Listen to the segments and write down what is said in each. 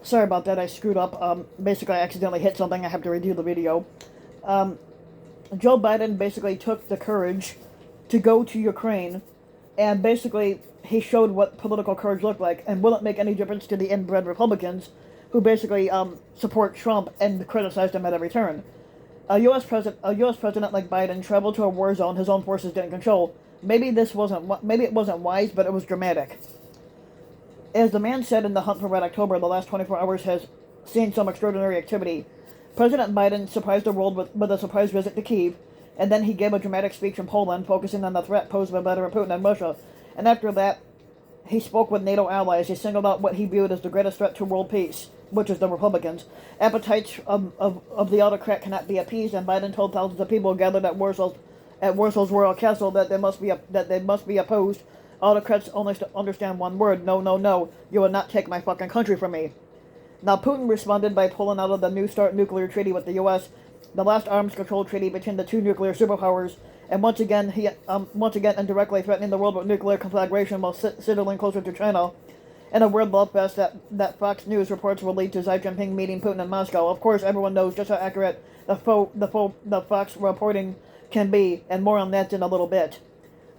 Sorry about that, I screwed up. Basically, I accidentally hit something. I have to redo the video. Um, Joe Biden basically took the courage to go to Ukraine, and basically he showed what political courage looked like, and will it make any difference to the inbred Republicans who basically support Trump and criticized him at every turn. A U.S. president like Biden traveled to a war zone his own forces didn't control. Maybe it wasn't wise, but it was dramatic. As the man said in the Hunt for Red October, the last 24 hours has seen some extraordinary activity. President Biden surprised the world with a surprise visit to Kyiv, and then he gave a dramatic speech in Poland focusing on the threat posed by Vladimir Putin and Russia. And after that, he spoke with NATO allies. He singled out what he viewed as the greatest threat to world peace, which is the Republicans. Appetites of the autocrat cannot be appeased, and Biden told thousands of people gathered at Warsaw's royal castle that they must be opposed. Autocrats only understand one word: no, no, no. You will not take my fucking country from me. Now, Putin responded by pulling out of the New START nuclear treaty with the U.S., the last arms control treaty between the two nuclear superpowers, and once again indirectly threatening the world with nuclear conflagration while sidling closer to China. In a word love fest that Fox News reports will lead to Xi Jinping meeting Putin in Moscow. Of course, everyone knows just how accurate the Fox reporting can be, and more on that in a little bit.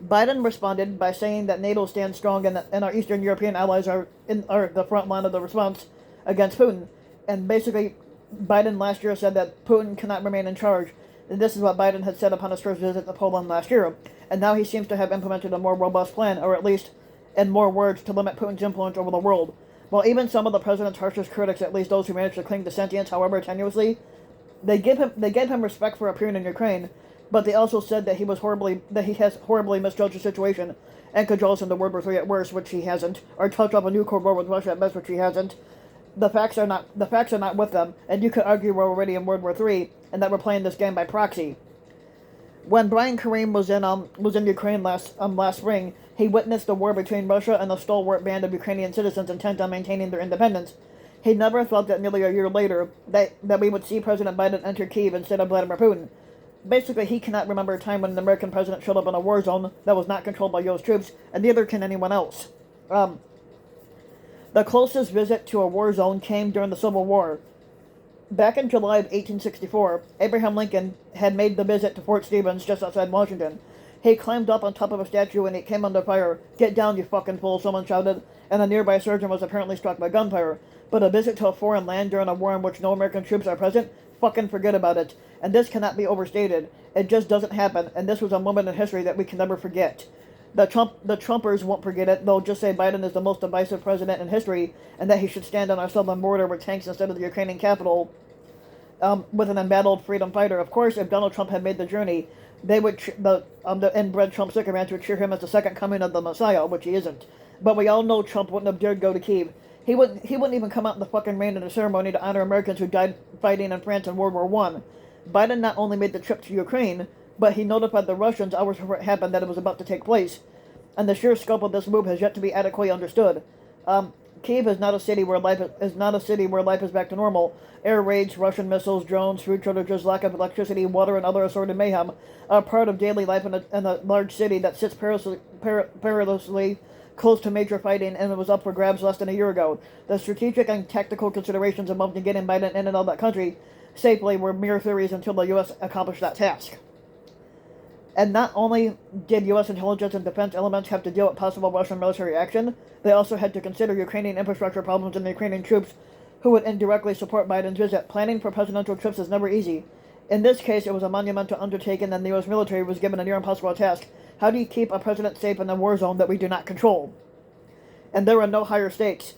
Biden responded by saying that NATO stands strong and our Eastern European allies are the front line of the response against Putin. And basically, Biden last year said that Putin cannot remain in charge. And this is what Biden had said upon his first visit to Poland last year. And now he seems to have implemented a more robust plan, or at least, in more words, to limit Putin's influence over the world. While even some of the president's harshest critics, at least those who managed to cling to sentience, however tenuously, they gave him respect for appearing in Ukraine, but they also said that he has horribly misjudged the situation and could draw us into World War III at worst, which he hasn't, or touch up a new Cold War with Russia at best, which he hasn't. The facts are not with them, and you could argue we're already in World War III and that we're playing this game by proxy. When Brian Kareem was in Ukraine last spring, he witnessed the war between Russia and the stalwart band of Ukrainian citizens intent on maintaining their independence. He never thought that nearly a year later that we would see President Biden enter Kyiv instead of Vladimir Putin. Basically, he cannot remember a time when an American president showed up in a war zone that was not controlled by U.S. troops, and neither can anyone else. The closest visit to a war zone came during the Civil War. Back in July of 1864, Abraham Lincoln had made the visit to Fort Stevens just outside Washington. He climbed up on top of a statue and it came under fire. "Get down, you fucking fool," someone shouted, and a nearby surgeon was apparently struck by gunfire. But a visit to a foreign land during a war in which no American troops are present? Fucking forget about it. And this cannot be overstated. It just doesn't happen, and this was a moment in history that we can never forget. The Trumpers won't forget it. They'll just say Biden is the most divisive president in history, and that he should stand on our southern border with tanks instead of the Ukrainian capital, with an embattled freedom fighter. Of course, if Donald Trump had made the journey, they would the inbred Trump sycophants would cheer him as the second coming of the Messiah, which he isn't. But we all know Trump wouldn't have dared go to Kyiv. He wouldn't even come out in the fucking rain at a ceremony to honor Americans who died fighting in France in World War I. Biden not only made the trip to Ukraine, but he notified the Russians hours before it happened that it was about to take place. And the sheer scope of this move has yet to be adequately understood. Kyiv is not a city where life is back to normal. Air raids, Russian missiles, drones, food shortages, lack of electricity, water, and other assorted mayhem are part of daily life in a large city that sits perilously close to major fighting, and it was up for grabs less than a year ago. The strategic and tactical considerations involved in getting Biden in and out of that country safely were mere theories until the U.S. accomplished that task. And not only did U.S. intelligence and defense elements have to deal with possible Russian military action, they also had to consider Ukrainian infrastructure problems and the Ukrainian troops who would indirectly support Biden's visit. Planning for presidential trips is never easy. In this case, it was a monumental undertaking, and the U.S. military was given a near impossible task. How do you keep a president safe in a war zone that we do not control? And there are no higher stakes.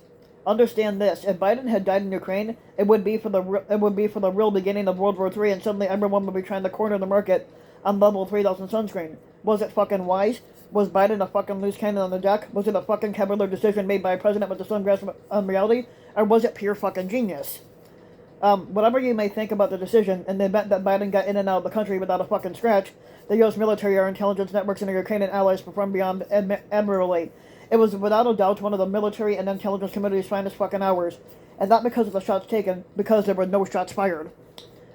Understand this: if Biden had died in Ukraine, it would be for the real beginning of World War III, and suddenly everyone would be trying to corner the market on level 3000 sunscreen. Was it fucking wise? Was Biden a fucking loose cannon on the deck? Was it a fucking cavalier decision made by a president with a slim grasp on reality? Or was it pure fucking genius? Whatever you may think about the decision, and the event that Biden got in and out of the country without a fucking scratch, the U.S. military, our intelligence networks, and our Ukrainian allies performed beyond admirably. It was without a doubt one of the military and intelligence community's finest fucking hours, and not because of the shots taken, because there were no shots fired.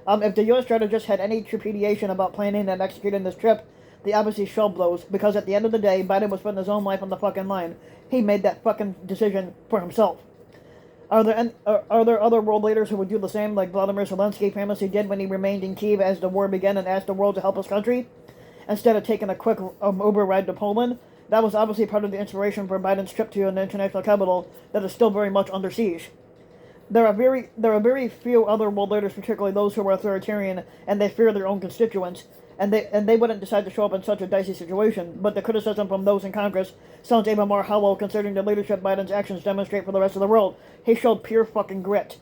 If the U.S. strategists had any trepidation about planning and executing this trip, they obviously shelved those, because at the end of the day, Biden was putting his own life on the fucking line. He made that fucking decision for himself. Are there other world leaders who would do the same, like Vladimir Zelensky famously did when he remained in Kiev as the war began and asked the world to help his country, instead of taking a quick Uber ride to Poland? That was obviously part of the inspiration for Biden's trip to an international capital that is still very much under siege. There are very few other world leaders, particularly those who are authoritarian and they fear their own constituents, and they wouldn't decide to show up in such a dicey situation. But the criticism from those in Congress sounds even more hollow, considering the leadership Biden's actions demonstrate for the rest of the world. He showed pure fucking grit.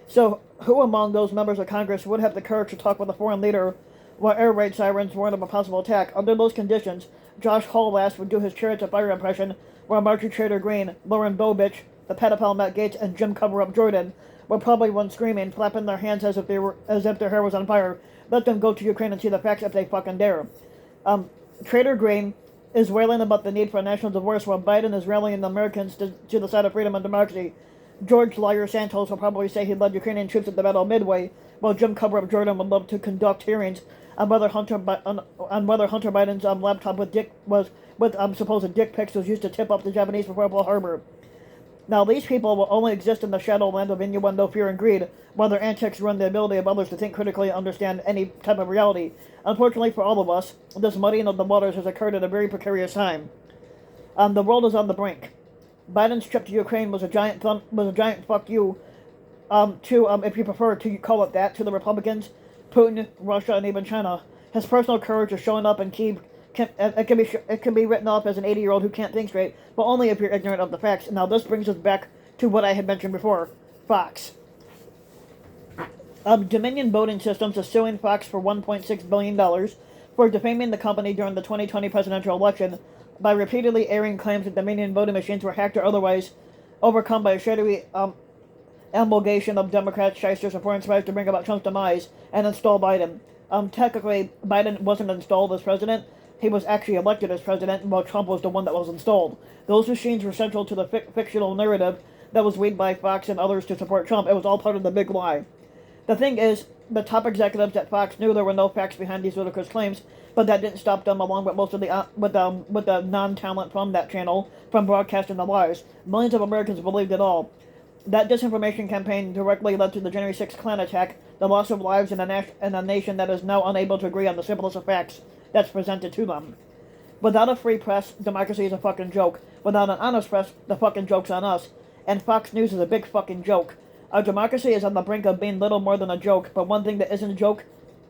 So, who among those members of Congress would have the courage to talk with a foreign leader while air raid sirens warned of a possible attack? Under those conditions, Josh Hall would do his Chariots of Fire impression, while Marjorie Taylor Greene, Lauren Boebert, the pedophile Matt Gaetz, and Jim Cover-Up Jordan would probably run screaming, flapping their hands as if their hair was on fire. Let them go to Ukraine and see the facts if they fucking dare. Trader Greene is wailing about the need for a national divorce, while Biden is rallying the Americans to the side of freedom and democracy. George Liar Santos will probably say he led Ukrainian troops at the Battle of Midway, while Jim Cover-Up Jordan would love to conduct hearings on whether Hunter Biden's laptop with supposed dick pics was used to tip off the Japanese for Pearl Harbor. Now, these people will only exist in the shadowland of innuendo, fear, and greed, while their antics ruin the ability of others to think critically and understand any type of reality. Unfortunately for all of us, this muddying of the waters has occurred at a very precarious time. The world is on the brink. Biden's trip to Ukraine was a giant fuck you, if you prefer to call it that, to the Republicans, Putin, Russia, and even China. His personal courage of showing up in Kyiv it can be written off as an 80-year-old who can't think straight, but only if you're ignorant of the facts. Now, this brings us back to what I had mentioned before, Fox. Dominion Voting Systems is suing Fox for $1.6 billion for defaming the company during the 2020 presidential election by repeatedly airing claims that Dominion voting machines were hacked or otherwise overcome by a shadowy amalgamation of Democrats, shysters, and foreign spies to bring about Trump's demise and install Biden. Technically, Biden wasn't installed as president. He was actually elected as president, while Trump was the one that was installed. Those machines were central to the fictional narrative that was weaved by Fox and others to support Trump. It was all part of the big lie. The thing is, the top executives at Fox knew there were no facts behind these ludicrous claims, but that didn't stop them, along with most of the non-talent from that channel, from broadcasting the lies. Millions of Americans believed it all. That disinformation campaign directly led to the January 6th Klan attack, the loss of lives in a nation that is now unable to agree on the simplest of facts that's presented to them. Without a free press, democracy is a fucking joke. Without an honest press, the fucking joke's on us. And Fox News is a big fucking joke. Our democracy is on the brink of being little more than a joke, but one thing that isn't a joke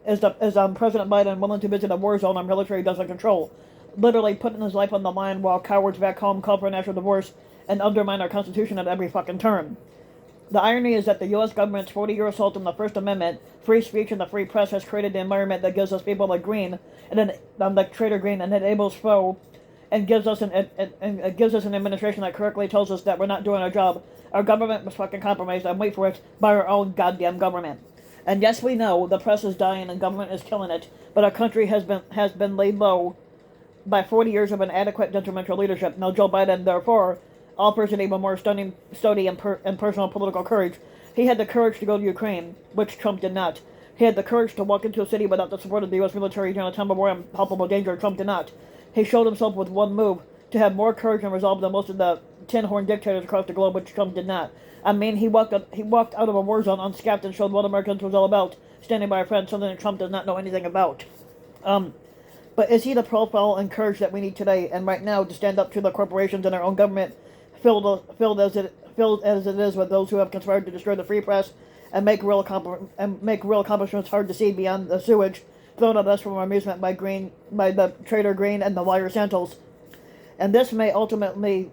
is President Biden willing to visit a war zone our military doesn't control, literally putting his life on the line while cowards back home call for a national divorce and undermine our Constitution at every fucking turn. The irony is that the U.S. government's 40-year assault on the First Amendment, free speech, and the free press has created the environment that gives us people like Greene, like Trader Greene, and enables foe, and gives us an administration that correctly tells us that we're not doing our job. Our government was fucking compromised, and wait for it, by our own goddamn government. And yes, we know the press is dying and government is killing it, but our country has been laid low by 40 years of inadequate detrimental leadership. Now, Joe Biden, therefore, offers an even more stunning study and personal political courage. He had the courage to go to Ukraine, which Trump did not. He had the courage to walk into a city without the support of the U.S. military during a time of war and palpable danger. Trump did not. He showed himself with one move to have more courage and resolve than most of the tin-horn dictators across the globe, which Trump did not. I mean, he walked out of a war zone unscathed and showed what Americans was all about, standing by a friend, something that Trump does not know anything about. But is he the profile and courage that we need today and right now to stand up to the corporations and our own government, filled as it is with those who have conspired to destroy the free press and make real accomplishments hard to see beyond the sewage thrown at us from our amusement by the Trader Greene and the liar Santos? And this may ultimately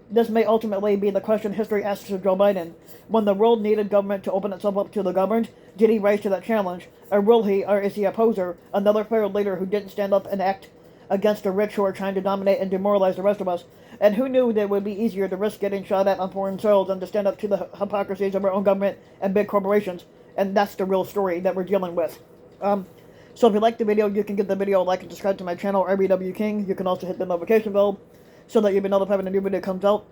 be the question history asks of Joe Biden. When the world needed government to open itself up to the governed, did he rise to that challenge? Or is he a poser, another failed leader who didn't stand up and act against the rich who are trying to dominate and demoralize the rest of us? And who knew that it would be easier to risk getting shot at on foreign soil than to stand up to the hypocrisies of our own government and big corporations? And that's the real story that we're dealing with. So if you like the video, you can give the video a like and subscribe to my channel, RBW King. You can also hit the notification bell so that you'll be notified when a new video comes out.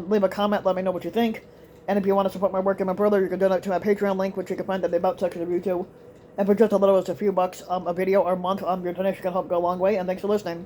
Leave a comment, let me know what you think. And if you want to support my work and my brother, you can donate to my Patreon link, which you can find in the About section of YouTube. And for just a little as a few bucks a video or a month, your donation can help go a long way. And thanks for listening.